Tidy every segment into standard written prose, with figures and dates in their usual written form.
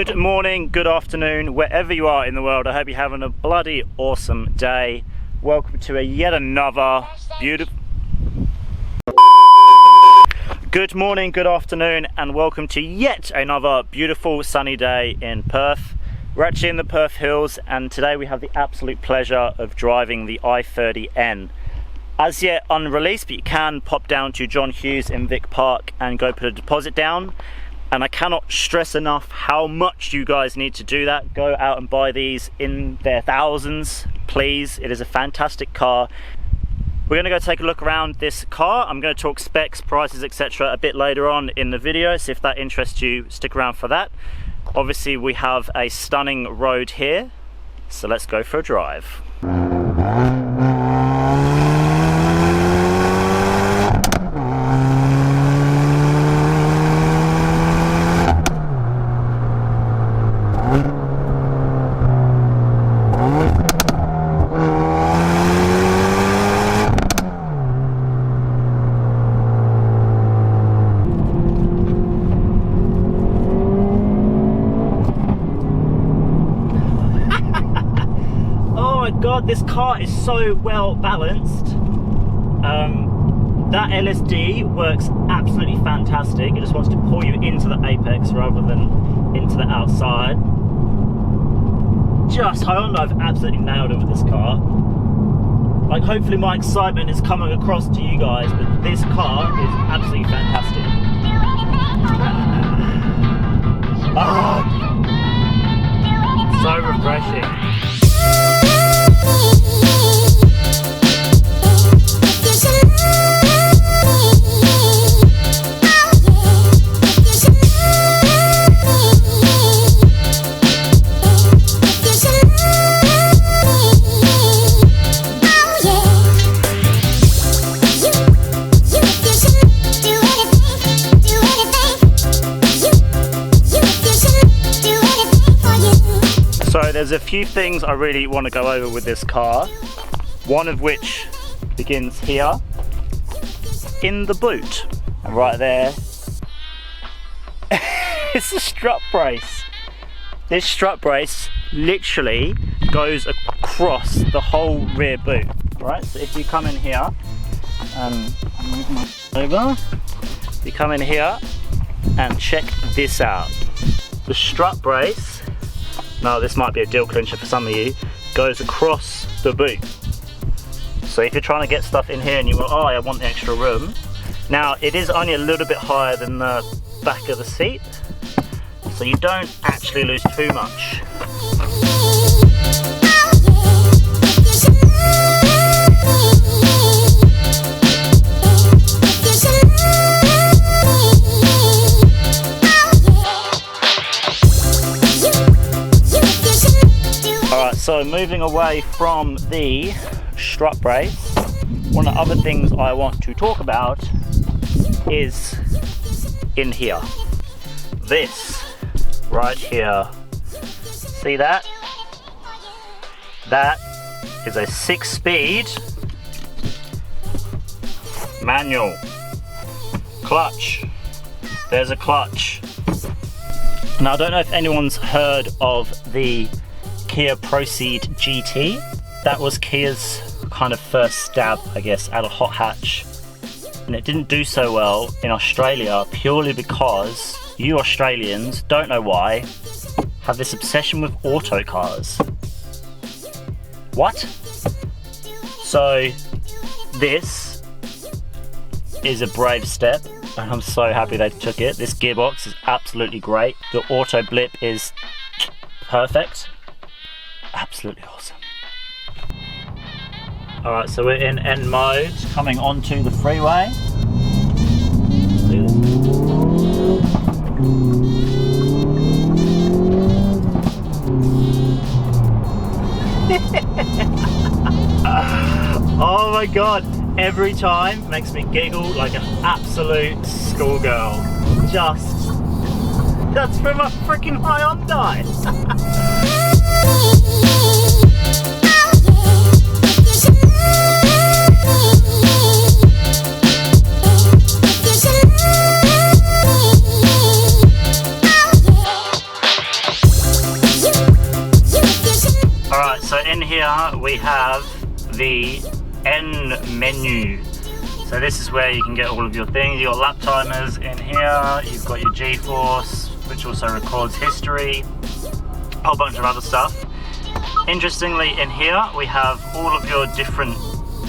Good morning, good afternoon, wherever you are in the world. I hope you're having a bloody awesome day. Welcome to yet another beautiful... Good morning, good afternoon, and welcome to yet another beautiful sunny day in Perth. We're actually in the Perth Hills, and today we have the absolute pleasure of driving the i30N. As yet unreleased, but you can pop down to John Hughes in Vic Park and go put a deposit down. And I cannot stress enough how much you guys need to do that. Go out and buy these in their thousands, please. It is a fantastic car. We're going to go take a look around this car. I'm going to talk specs, prices, etc. a bit later on in the video, so if that interests you, stick around for that. Obviously we have a stunning road here, so let's go for a drive. God, this car is so well balanced. That LSD works absolutely fantastic. It just wants to pull you into the apex rather than into the outside. Hyundai have absolutely nailed it with this car. Like, hopefully my excitement is coming across to you guys, but this car is absolutely fantastic. So refreshing. So there's a few things I really want to go over with this car, one of which begins here in the boot, and right there it's the strut brace. This strut brace literally goes across the whole rear boot, right? So if you come in here and you come in here and check this out, the strut brace, now this might be a deal clincher for some of you, goes across the boot. So if you're trying to get stuff in here and you go, oh, I want the extra room. Now it is only a little bit higher than the back of the seat, so you don't actually lose too much. So moving away from the strut brace, one of the other things I want to talk about is in here. This right here. See that? That is a 6-speed manual. Clutch. There's a clutch. Now I don't know if anyone's heard of the Kia Proceed GT. That was Kia's kind of first stab, I guess, at a hot hatch, and it didn't do so well in Australia purely because you Australians, don't know why, have this obsession with auto cars. What? So this is a brave step, and I'm so happy they took it. This gearbox is absolutely great. The auto blip is perfect. Absolutely awesome. Alright, so we're in N mode, coming onto the freeway. Oh my god, every time makes me giggle like an absolute schoolgirl. That's from a freaking Hyundai. here we have the N menu. So this is where you can get all of your things. You've got lap timers in here, you've got your G-force, which also records history, a whole bunch of other stuff. Interestingly, in here we have all of your different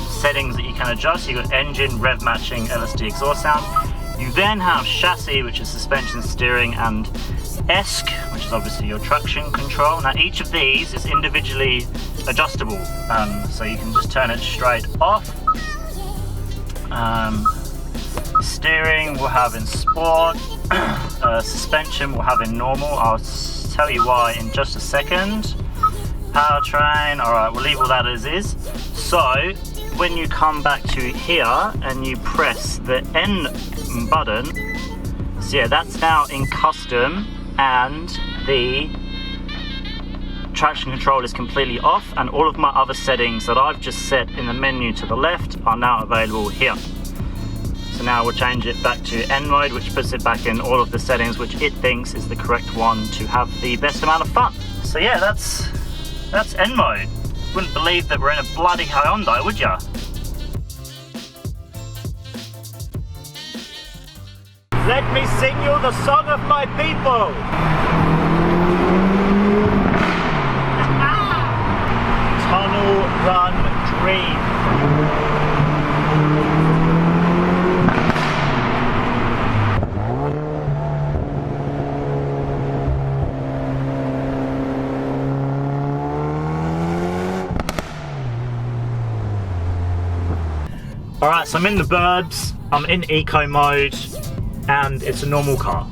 settings that you can adjust. You've got engine, rev matching, LSD exhaust sound. You then have chassis, which is suspension, steering, and ESC, which is obviously your traction control. Now each of these is individually adjustable, so you can just turn it straight off. Steering we'll have in sport, suspension we'll have in normal. I'll tell you why in just a second. Powertrain, alright, we'll leave all that as is. So when you come back to here and you press the N button, so yeah, that's now in custom, and the traction control is completely off, and all of my other settings that I've just set in the menu to the left are now available here. So now we'll change it back to N mode, which puts it back in all of the settings which it thinks is the correct one to have the best amount of fun. So yeah, that's N mode. Wouldn't believe that we're in a bloody Hyundai, would ya? Let me sing you the song of my people! Tunnel Run Dream. Alright, so I'm in the burbs, I'm in eco mode, and it's a normal car.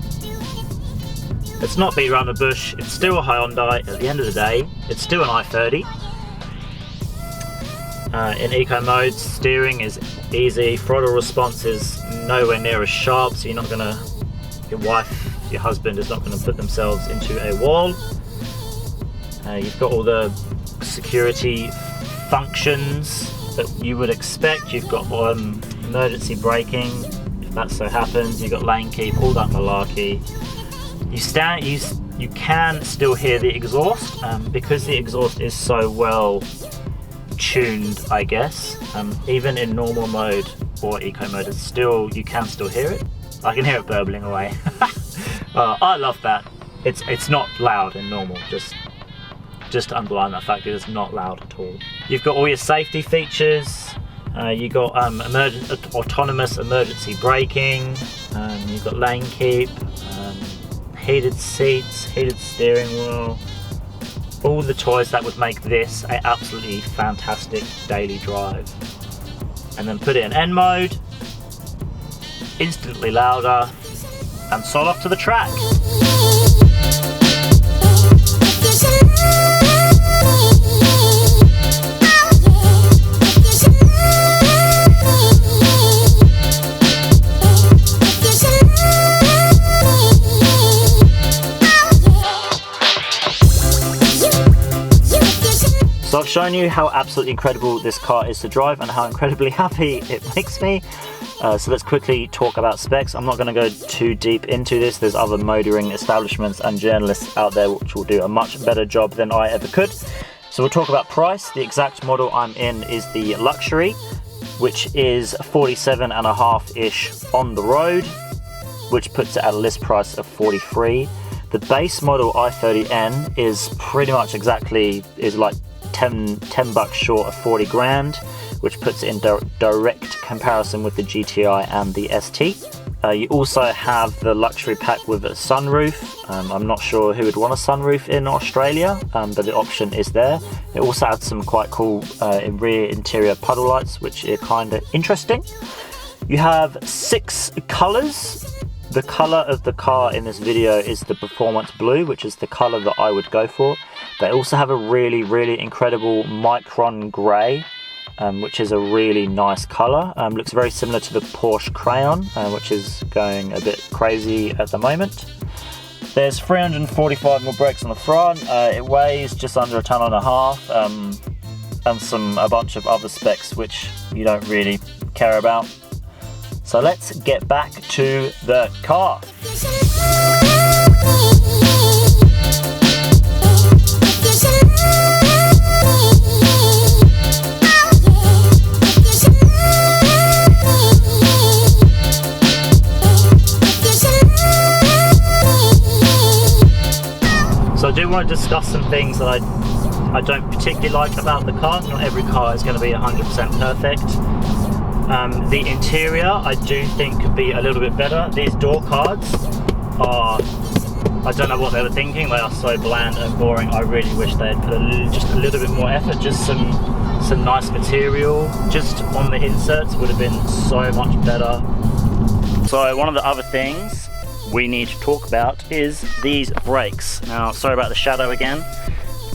It's not beat around the bush, it's still a Hyundai. At the end of the day, it's still an i30. In eco mode, steering is easy, throttle response is nowhere near as sharp, so your wife, your husband is not going to put themselves into a wall. You've got all the security functions that you would expect. You've got emergency braking, if that so happens. You've got lane keep, all that malarkey. You can still hear the exhaust, because the exhaust is so well tuned, I guess. Even in normal mode or eco mode, you can still hear it. I can hear it burbling away. I love that. It's not loud in normal, just to underline that fact, it is not loud at all. You've got all your safety features. You've got autonomous emergency braking. You've got lane keep, heated seats, heated steering wheel. All the toys that would make this an absolutely fantastic daily drive. And then put it in N mode, instantly louder, and sod off to the track. So I've shown you how absolutely incredible this car is to drive and how incredibly happy it makes me. So let's quickly talk about specs. I'm not going to go too deep into this. There's other motoring establishments and journalists out there which will do a much better job than I ever could. So we'll talk about price. The exact model I'm in is the Luxury, which is 47.5-ish on the road, which puts it at a list price of 43. The base model i30N is pretty much is like 10 bucks short of 40 grand, which puts it in direct comparison with the GTI and the ST. You also have the luxury pack with a sunroof. I'm not sure who would want a sunroof in Australia, but the option is there. It also adds some quite cool rear interior puddle lights, which are kind of interesting. You have 6 colours. The colour of the car in this video is the Performance Blue, which is the colour that I would go for. They also have a really, really incredible Micron Grey, which is a really nice colour. Looks very similar to the Porsche Crayon, which is going a bit crazy at the moment. There's 345mm brakes on the front. It weighs just under a tonne and a half, and a bunch of other specs which you don't really care about. So let's get back to the car. do want to discuss some things that I don't particularly like about the car. Not every car is going to be 100% perfect. The interior I do think could be a little bit better. These door cards are, I don't know what they were thinking, they are so bland and boring. I really wish they had put just a little bit more effort, just some nice material just on the inserts would have been so much better. So one of the other things we need to talk about is these brakes. Now, sorry about the shadow again.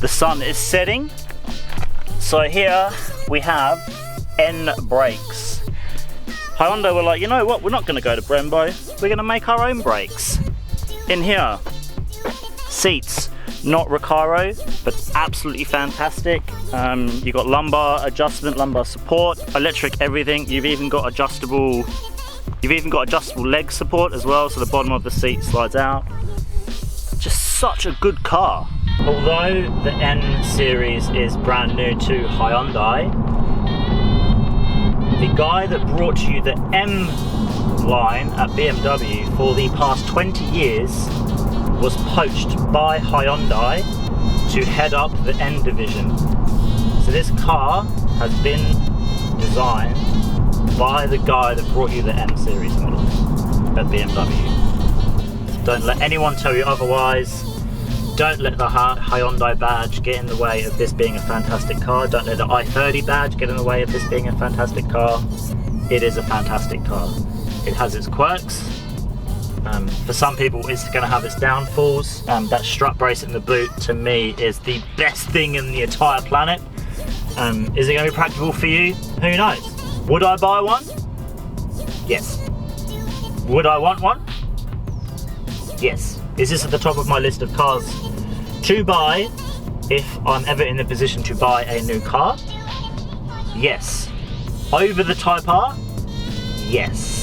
The sun is setting. So here we have N brakes. Hyundai were like, you know what, we're not going to go to Brembo, we're going to make our own brakes. In here, seats, not Recaro, but absolutely fantastic. You got lumbar adjustment, lumbar support, electric everything. You've even got adjustable leg support as well, so the bottom of the seat slides out. Just such a good car. Although the N series is brand new to Hyundai, the guy that brought you the M line at BMW for the past 20 years was poached by Hyundai to head up the N division. So this car has been designed by the guy that brought you the M series model at BMW. Don't let anyone tell you otherwise. Don't let the Hyundai badge get in the way of this being a fantastic car. Don't let the i30 badge get in the way of this being a fantastic car. It is a fantastic car. It has its quirks. For some people it's going to have its downfalls. That strut brace in the boot to me is the best thing in the entire planet. Is it going to be practical for you? Who knows? Would I buy one? Yes. Would I want one? Yes. Is this at the top of my list of cars to buy if I'm ever in the position to buy a new car? Yes. Over the Type R? Yes.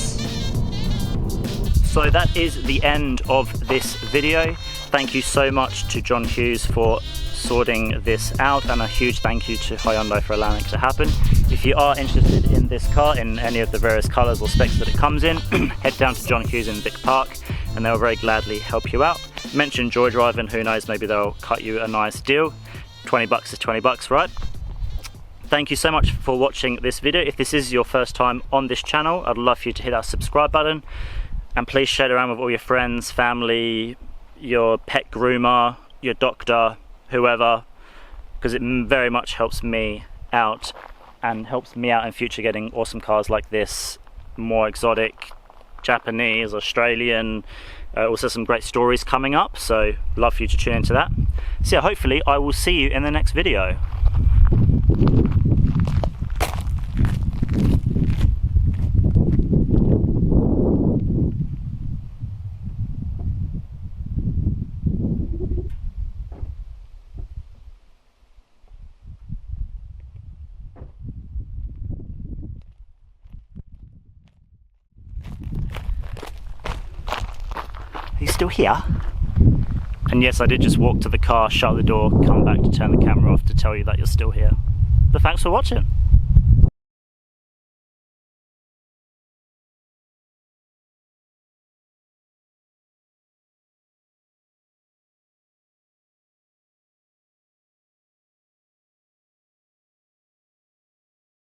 So that is the end of this video. Thank you so much to John Hughes for sorting this out, and a huge thank you to Hyundai for allowing it to happen. If you are interested in this car in any of the various colours or specs that it comes in, head down to John Hughes in Vic Park and they'll very gladly help you out. Mention joydrive and who knows, maybe they'll cut you a nice deal. 20 bucks is 20 bucks, right? Thank you so much for watching this video. If this is your first time on this channel, I'd love for you to hit that subscribe button, and please share it around with all your friends, family, your pet groomer, your doctor, whoever, because it very much helps me out and helps me out in future getting awesome cars like this, more exotic, Japanese, Australian, also some great stories coming up, so love for you to tune into that. So yeah, hopefully I will see you in the next video. Are you still here? And yes, I did just walk to the car, shut the door, come back to turn the camera off to tell you that you're still here. But thanks for watching.